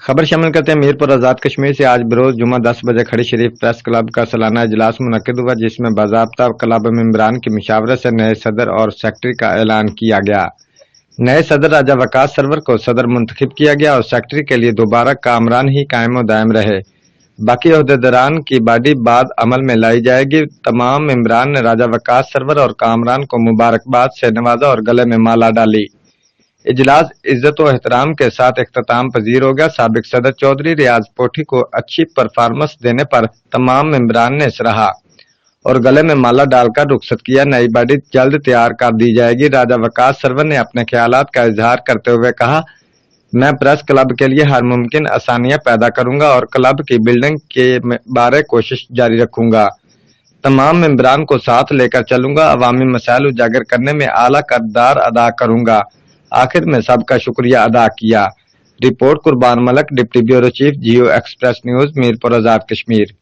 खबर शामिल करते हैं मीरपुर आज़ाद कश्मीर से। आज बरोज जुमा 10 बजे खड़ी शरीफ प्रेस क्लब का सालाना इजलास मुनक्किद हुआ, जिसमें बाज़ाब्ता क्लब मेंबरान की मुशावरत से नए सदर और सेक्रेटरी का ऐलान किया गया। नए सदर राजा वकास सरवर को सदर मुंतखब किया गया और सेक्रेटरी के लिए दोबारा कामरान ही कायम दायम रहे। बाकी अहदेदारान की बॉडी बाद अमल में लाई जाएगी। तमाम मेंबरान ने राजा वकास सरवर और कामरान को मुबारकबाद से नवाजा और गले में माला डाली। इजलास इज्जत व एहतराम के साथ इख्तिताम पजीर हो गया। साबिक सदर चौधरी रियाज पोठी को अच्छी परफॉर्मेंस देने पर तमाम मेंबरान ने सराहा और गले में माला डालकर रुखसत किया। नई बॉडी जल्द तैयार कर दी जाएगी। राजा वकास सरवर ने अपने ख्यालात का इजहार करते हुए कहा, मैं प्रेस क्लब के लिए हर मुमकिन आसानियां पैदा करूंगा और क्लब की बिल्डिंग के बारे कोशिश जारी रखूंगा। तमाम मेंबरान को साथ लेकर चलूंगा। अवामी मसाइल उजागर करने में आला किरदार अदा करूंगा। आखिर में सबका शुक्रिया अदा किया। रिपोर्ट कुर्बान मलक, डिप्टी ब्यूरो चीफ, जियो एक्सप्रेस न्यूज, मीरपुर आज़ाद कश्मीर।